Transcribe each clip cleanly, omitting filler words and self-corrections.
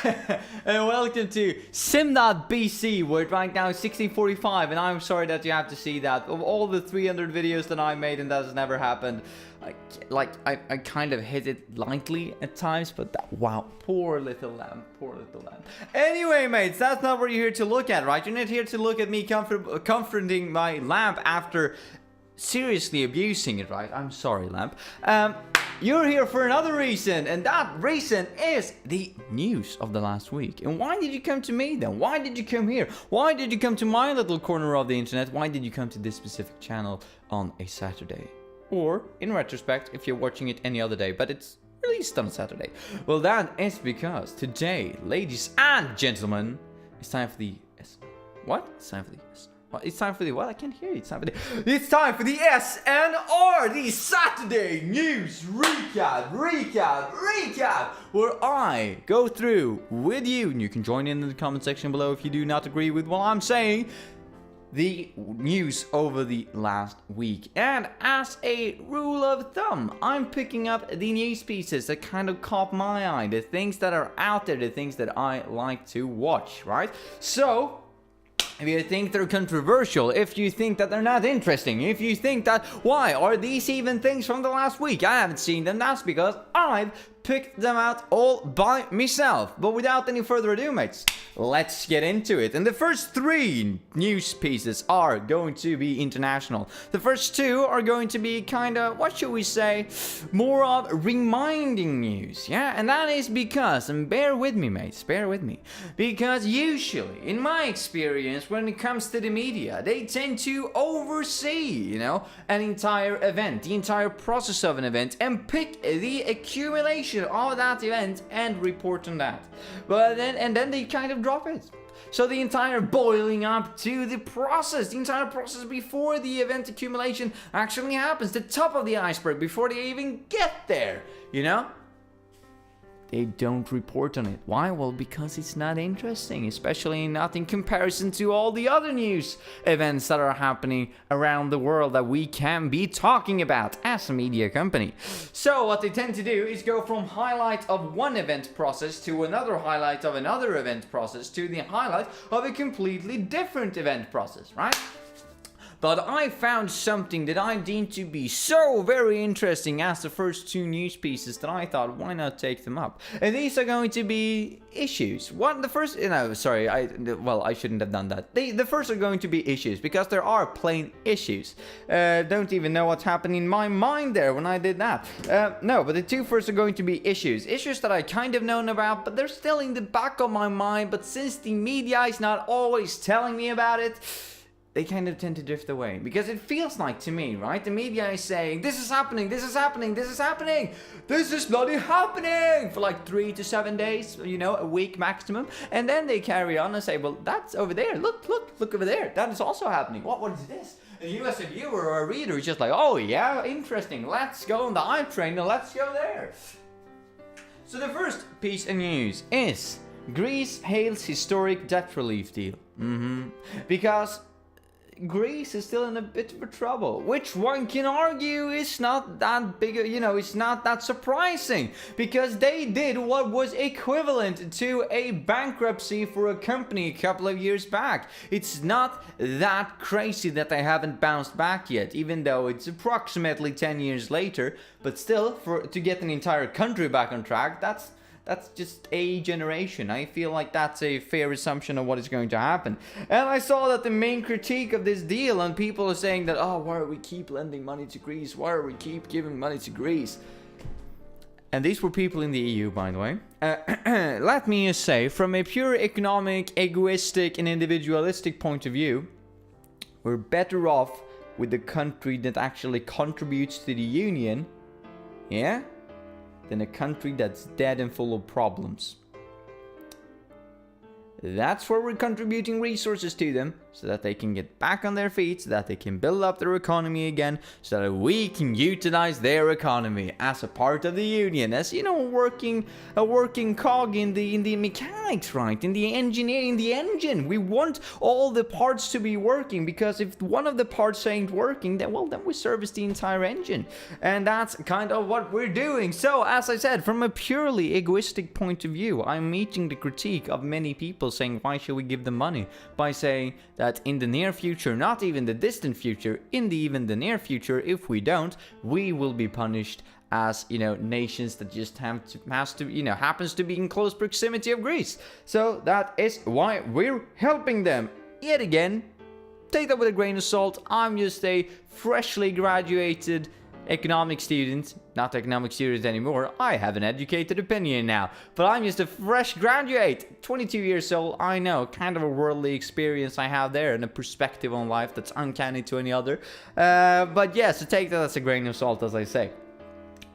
And welcome to sim.bc, where it right now is 16:45, and I'm sorry that you have to see that. Of all the 300 videos that I made and that has never happened, I kind of hit it lightly at times, but wow, poor little lamb, poor little lamb. Anyway, mates, that's not what you're here to look at, right? You're not here to look at me comforting my lamp after seriously abusing it, right? I'm sorry, lamp. You're here for another reason, and that reason is the news of the last week. And why did you come to me then? Why did you come here? Why did you come to my little corner of the internet? Why did you come to this specific channel on a Saturday? Or, in retrospect, if you're watching it any other day, but it's released on a Saturday. Well, that is because today, ladies and gentlemen, it's time for the What? It's time for the What? It's time for the what? I can't hear you. It's time for the SNR, the Saturday News Recap, where I go through with you, and you can join in the comment section below if you do not agree with what I'm saying, the news over the last week. And as a rule of thumb, I'm picking up the news pieces that kind of caught my eye, the things that are out there, the things that I like to watch, right? So, if you think they're controversial, if you think that they're not interesting, if you think that, why are these even things from the last week? I haven't seen them, that's because I've picked them out all by myself. But without any further ado, mates, let's get into it. And the first three news pieces are going to be international. The first two are going to be kind of, what should we say, more of reminding news. Yeah, and that is because, and bear with me, mates, bear with me, because usually, in my experience, when it comes to the media, they tend to oversee, an entire event, the entire process of an event, and pick the accumulation of that event and report on that. But then they kind of drop it. So the entire boiling up to the entire process before the event accumulation actually happens, the top of the iceberg, before they even get there, they don't report on it. Why? Well, because it's not interesting, especially not in comparison to all the other news events that are happening around the world that we can be talking about as a media company. So what they tend to do is go from highlight of one event process to another highlight of another event process to the highlight of a completely different event process, right? But I found something that I deemed to be so very interesting as the first two news pieces that I thought, why not take them up? And these are going to be issues. I shouldn't have done that. The first are going to be issues, because there are plain issues. Don't even know what's happening in my mind there when I did that. No, but the two first are going to be issues. Issues that I kind of known about, but they're still in the back of my mind. But since the media is not always telling me about it, they kind of tend to drift away. Because it feels like to me, right? The media is saying, this is happening, this is happening, this is happening, this is bloody happening for like 3 to 7 days, a week maximum. And then they carry on and say, well, that's over there. Look over there. That is also happening. What is this? And you as a viewer or a reader is just like, oh yeah, interesting. Let's go on the hype train and let's go there. So the first piece of news is Greece hails historic debt relief deal. Because Greece is still in a bit of a trouble, which one can argue is not that big, it's not that surprising, because they did what was equivalent to a bankruptcy for a company a couple of years back. It's not that crazy that they haven't bounced back yet, even though it's approximately 10 years later, but still, to get an entire country back on track, that's just a generation. I feel like that's a fair assumption of what is going to happen. And I saw that the main critique of this deal, and people are saying that, oh, why are we keep lending money to Greece? Why are we keep giving money to Greece? And these were people in the EU, by the way. Let me just say, from a pure economic, egoistic, and individualistic point of view, we're better off with the country that actually contributes to the union, yeah, than a country that's dead and full of problems. That's where we're contributing resources to them so that they can get back on their feet, so that they can build up their economy again, so that we can utilize their economy as a part of the union, as you know, a working cog in the mechanics, right? In the engineering, the engine. We want all the parts to be working, because if one of the parts ain't working, then we service the entire engine. And that's kind of what we're doing. So, as I said, from a purely egoistic point of view, I'm meeting the critique of many people saying, why should we give them money? By saying that in the near future, not even the distant future, even the near future, if we don't, we will be punished as, you know, nations that just happens to be in close proximity of Greece. So that is why we're helping them. Yet again, take that with a grain of salt. I'm just a freshly graduated economic student, not economic student anymore. I have an educated opinion now, but I'm just a fresh graduate, 22 years old. I know, kind of a worldly experience I have there, and a perspective on life that's uncanny to any other. But yeah, so take that as a grain of salt, as I say.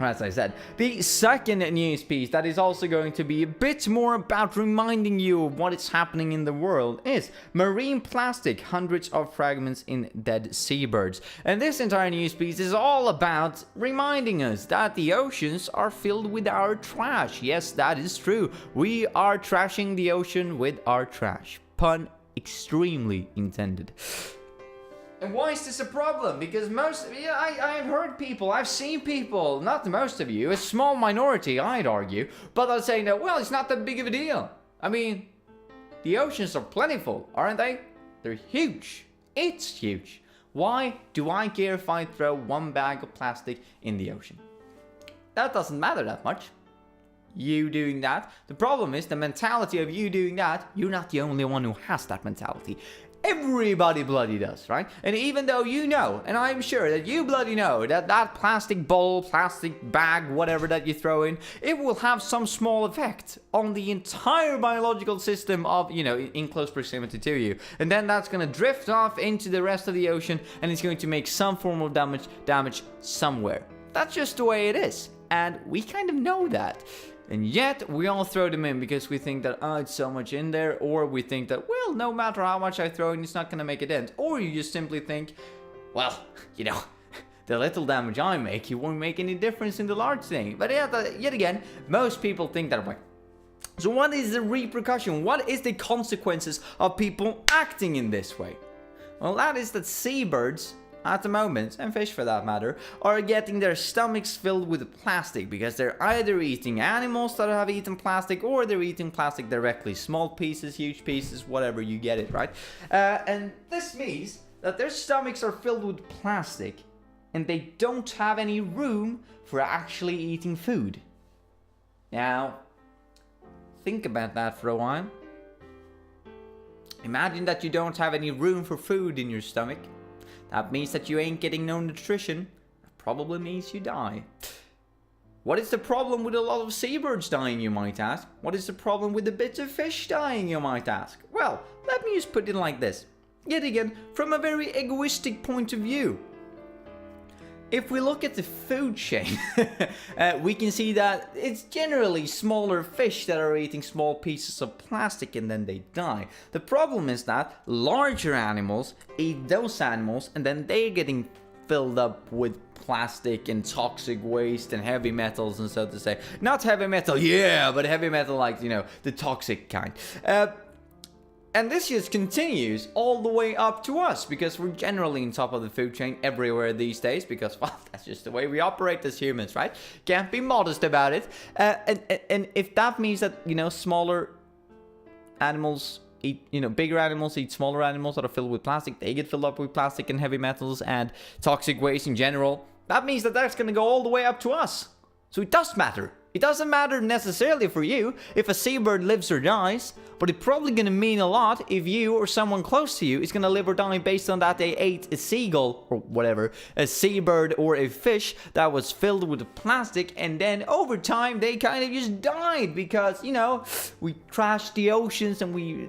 As I said, the second news piece that is also going to be a bit more about reminding you of what is happening in the world is marine plastic, hundreds of fragments in dead seabirds. And this entire news piece is all about reminding us that the oceans are filled with our trash. Yes, that is true. We are trashing the ocean with our trash. Pun extremely intended. And why is this a problem? Because I've heard people, I've seen people, not most of you, a small minority, I'd argue, but are saying that, well, it's not that big of a deal. I mean, the oceans are plentiful, aren't they? They're huge. It's huge. Why do I care if I throw one bag of plastic in the ocean? That doesn't matter that much. You doing that. The problem is the mentality of you doing that. You're not the only one who has that mentality. Everybody bloody does, right? And even though you know, and I'm sure that you bloody know, that that plastic bowl, plastic bag, whatever that you throw in, it will have some small effect on the entire biological system of, you know, in close proximity to you. And then that's going to drift off into the rest of the ocean, and it's going to make some form of damage somewhere. That's just the way it is. And we kind of know that. And yet, we all throw them in because we think that, oh, it's so much in there. Or we think that, well, no matter how much I throw in, it's not going to make a dent. Or you just simply think, well, you know, the little damage I make, it won't make any difference in the large thing. But yet again, most people think that way. So what is the repercussion? What is the consequences of people acting in this way? Well, that is that seabirds, at the moment, and fish for that matter, are getting their stomachs filled with plastic because they're either eating animals that have eaten plastic, or they're eating plastic directly. Small pieces, huge pieces, whatever, you get it, right? And this means that their stomachs are filled with plastic and they don't have any room for actually eating food. Now, think about that for a while. Imagine that you don't have any room for food in your stomach. That means that you ain't getting no nutrition. That probably means you die. What is the problem with a lot of seabirds dying, you might ask? What is the problem with the bits of fish dying, you might ask? Well, let me just put it like this. Yet again, from a very egoistic point of view. If we look at the food chain, we can see that it's generally smaller fish that are eating small pieces of plastic and then they die. The problem is that larger animals eat those animals and then they're getting filled up with plastic and toxic waste and heavy metals, and so to say. Not heavy metal, yeah, but heavy metal like, you know, the toxic kind. And this just continues all the way up to us, because we're generally on top of the food chain everywhere these days, because, well, that's just the way we operate as humans, right? Can't be modest about it. And if that means that, you know, smaller animals eat, you know, bigger animals eat smaller animals that are filled with plastic, they get filled up with plastic and heavy metals and toxic waste in general, that means that that's going to go all the way up to us. So it does matter. It doesn't matter necessarily for you if a seabird lives or dies, but it's probably going to mean a lot if you or someone close to you is going to live or die based on that they ate a seagull or whatever, a seabird or a fish that was filled with plastic, and then over time they kind of just died because, you know, we trashed the oceans and we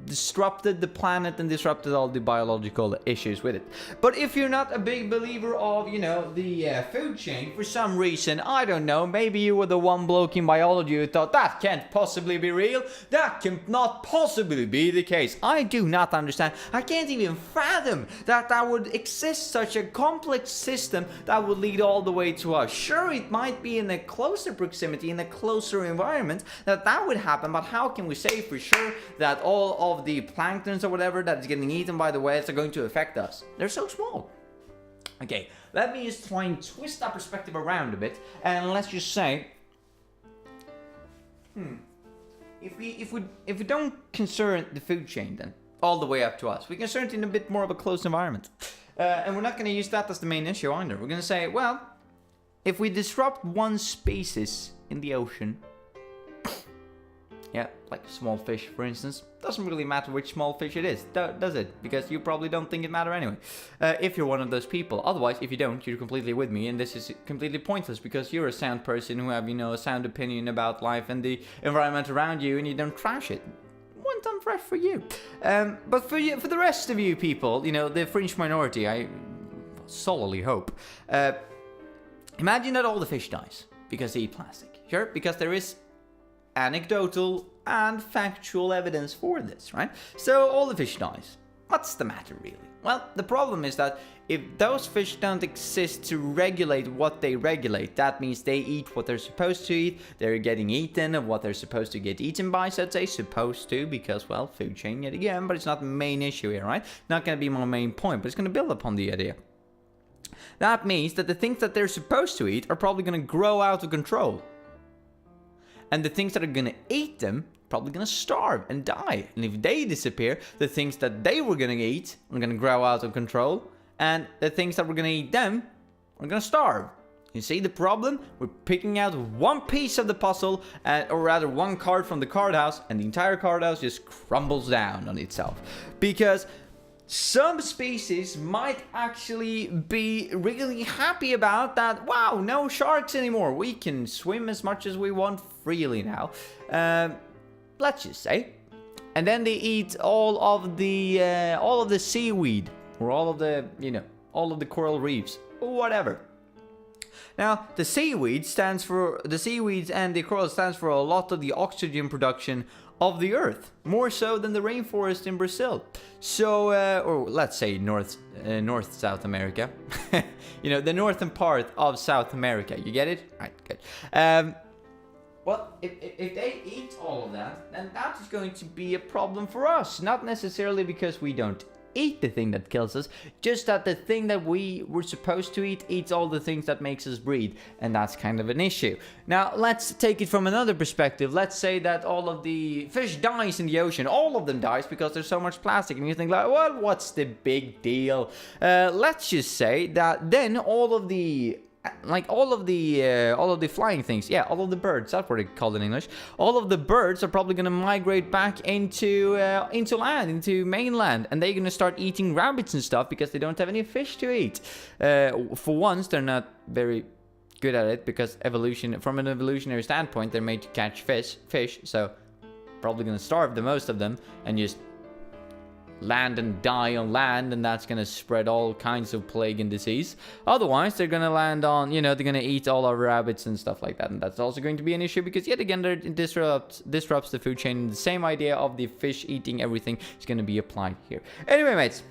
disrupted the planet and disrupted all the biological issues with it. But if you're not a big believer of, you know, the food chain, for some reason, I don't know, maybe you were the one bloke in biology who thought that can't possibly be real, that cannot possibly be the case. I do not understand. I can't even fathom that would exist such a complex system that would lead all the way to us. Sure, it might be in a closer proximity, in a closer environment, that would happen, but how can we say for sure that all of the planktons or whatever that is getting eaten by the whales are going to affect us? They're so small. Okay, let me just try and twist that perspective around a bit, and let's just say, if we don't concern the food chain then all the way up to us, we concern it in a bit more of a closed environment, and we're not going to use that as the main issue either. We're going to say, well, if we disrupt one species in the ocean, yeah, like small fish, for instance. Doesn't really matter which small fish it is, does it? Because you probably don't think it matters anyway. If you're one of those people. Otherwise, if you don't, you're completely with me. And this is completely pointless because you're a sound person who have, you know, a sound opinion about life and the environment around you, and you don't trash it. One time fresh for you. But for the rest of you people, you know, the fringe minority, I solely hope. Imagine that all the fish dies because they eat plastic. Sure, because there is anecdotal and factual evidence for this, right? So all the fish dies. What's the matter really? Well, the problem is that if those fish don't exist to regulate what they regulate, that means they eat what they're supposed to eat, they're getting eaten of what they're supposed to get eaten by, so I'd say supposed to, because, well, food chain yet again, but it's not the main issue here, right? Not going to be my main point, but it's going to build upon the idea. That means that the things that they're supposed to eat are probably going to grow out of control. And the things that are going to eat them probably going to starve and die. And if they disappear, the things that they were going to eat are going to grow out of control. And the things that were going to eat them are going to starve. You see the problem? We're picking out one piece of the puzzle, or rather one card from the card house, and the entire card house just crumbles down on itself. Because some species might actually be really happy about that. Wow, no sharks anymore. We can swim as much as we want freely now. Let's just say. And then they eat all of the seaweed, or all of the, you know, all of the coral reefs, or whatever. Now, the seaweeds and the coral stands for a lot of the oxygen production of the earth, more so than the rainforest in Brazil. So, or let's say North South America. You know, the northern part of South America. You get it? Right, good. Well, if they eat all of that, then that is going to be a problem for us. Not necessarily because we don't eat the thing that kills us, just that the thing that we were supposed to eat eats all the things that makes us breathe, and that's kind of an issue. Now, let's take it from another perspective. Let's say that all of the fish dies in the ocean. All of them dies because there's so much plastic, and you think like, well, what's the big deal? Let's just say that then all of the flying things, yeah, all of the birds, that's what they call it in English, all of the birds are probably going to migrate back into land, into mainland, and they're going to start eating rabbits and stuff because they don't have any fish to eat. For once, they're not very good at it because from an evolutionary standpoint, they're made to catch fish, so probably going to starve the most of them and just land and die on land, and that's going to spread all kinds of plague and disease. Otherwise, they're going to land on, you know, they're going to eat all our rabbits and stuff like that, and that's also going to be an issue because yet again, it disrupts the food chain. The same idea of the fish eating everything is going to be applied here. Anyway, mates,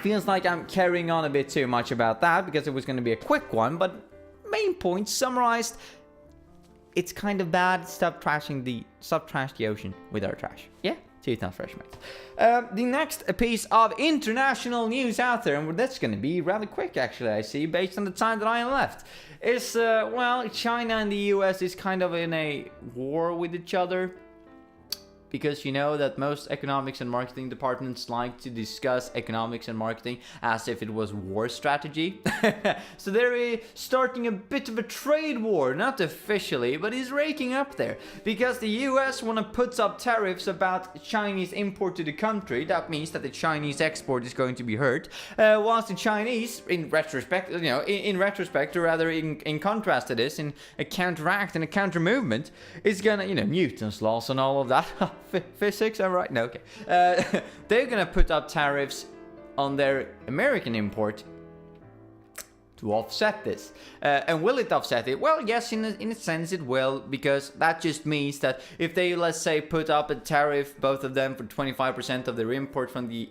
feels like I'm carrying on a bit too much about that because it was going to be a quick one, but main point summarized, it's kind of bad. Stop trash the ocean with our trash. Yeah? It's not fresh, mate. The next piece of international news out there, and that's going to be rather quick, actually, I see, based on the time that I am left, is, well, China and the US is kind of in a war with each other. Because you know that most economics and marketing departments like to discuss economics and marketing as if it was war strategy. So they're starting a bit of a trade war, not officially, but it's raking up there. Because the US want to put up tariffs about Chinese import to the country. That means that the Chinese export is going to be hurt. Whilst the Chinese, in retrospect, you know, in retrospect, or rather in contrast to this, in a counteract and a counter movement, is gonna, you know, Newton's laws and all of that. Physics, I'm right? No, okay. They're gonna put up tariffs on their American import to offset this. And will it offset it? Well, yes, in a sense it will, because that just means that if they, let's say, put up a tariff, both of them, for 25% of their import from the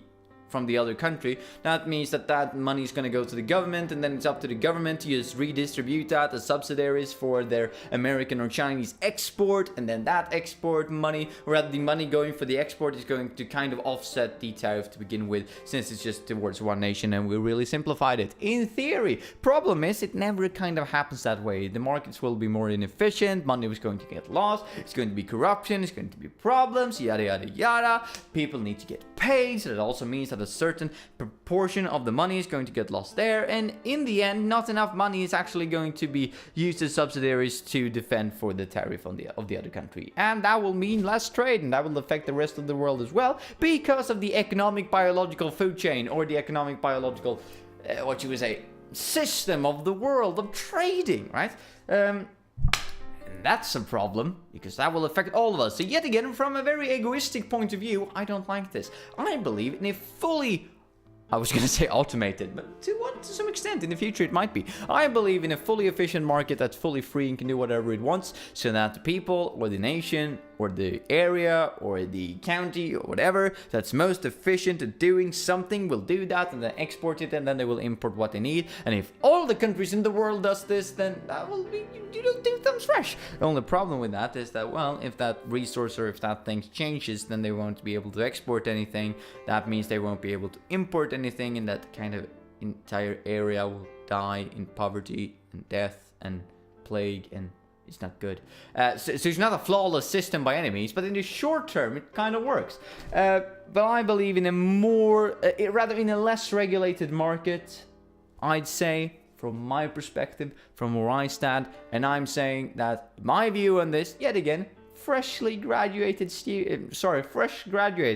other country, that means that money is going to go to the government, and then it's up to the government to just redistribute that as subsidiaries for their American or Chinese export, and then that export money, or rather the money going for the export, is going to kind of offset the tariff to begin with, since it's just towards one nation, and we really simplified it. In theory. Problem is, it never kind of happens that way. The markets will be more inefficient, money was going to get lost, it's going to be corruption, it's going to be problems, yada yada yada. People need to get paid, so that also means that a certain proportion of the money is going to get lost there, and in the end, not enough money is actually going to be used as subsidiaries to defend for the tariff of the other country, and that will mean less trade, and that will affect the rest of the world as well, because of the economic biological food chain, or the economic biological what you would say, system of the world of trading, right? And that's a problem, because that will affect all of us. So yet again, from a very egoistic point of view, I don't like this. I believe in a fully, I was going to say automated, but to some extent in the future it might be. I believe in a fully efficient market that's fully free and can do whatever it wants, so that the people or the nation or the area or the county or whatever that's most efficient at doing something will do that, and then export it, and then they will import what they need. And if all the countries in the world does this, then that will be, you don't do things fresh. The only problem with that is that, well, if that resource or if that thing changes, then they won't be able to export anything. That means they won't be able to import anything, and that kind of entire area will die in poverty and death and plague, and it's not good. So it's not a flawless system by any means, but in the short term it kind of works. But I believe in a more, rather in a less regulated market, I'd say, from my perspective, from where I stand. And I'm saying that my view on this, yet again, fresh graduate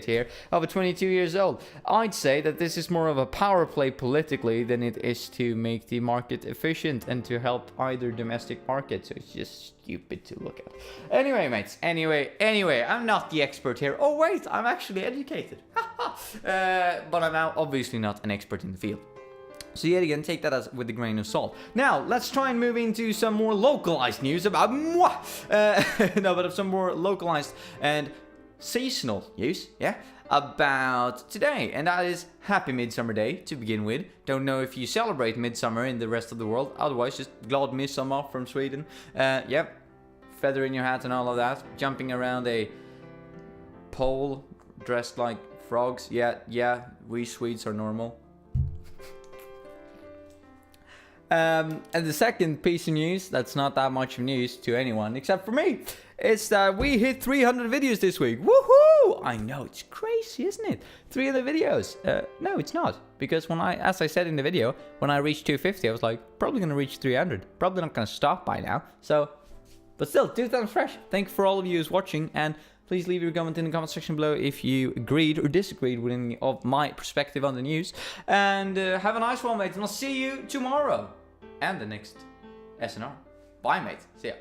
here of a 22 years old, I'd say that this is more of a power play politically than it is to make the market efficient and to help either domestic market. So it's just stupid to look at. Anyway, mates, anyway, I'm not the expert here. Oh wait, I'm actually educated. But I'm now obviously not an expert in the field. So yet again, take that as with a grain of salt. Now, let's try and move into some more localized news about some more localized and seasonal news, yeah, about today. And that is Happy Midsummer Day to begin with. Don't know if you celebrate Midsummer in the rest of the world. Otherwise, just Glad Midsommar from Sweden. Yep, feather in your hat and all of that. Jumping around a pole dressed like frogs. Yeah, we Swedes are normal. And the second piece of news, that's not that much of news to anyone except for me, is that we hit 300 videos this week. Woohoo! I know, it's crazy, isn't it? 300 videos. No, it's not. Because as I said in the video, when I reached 250, I was like, probably gonna reach 300. Probably not gonna stop by now. So, but still, 2 times fresh. Thank you for all of you who's watching, and please leave your comment in the comment section below if you agreed or disagreed with any of my perspective on the news. And have a nice one, mate, and I'll see you tomorrow. And the next SNR. Bye, mate. See ya.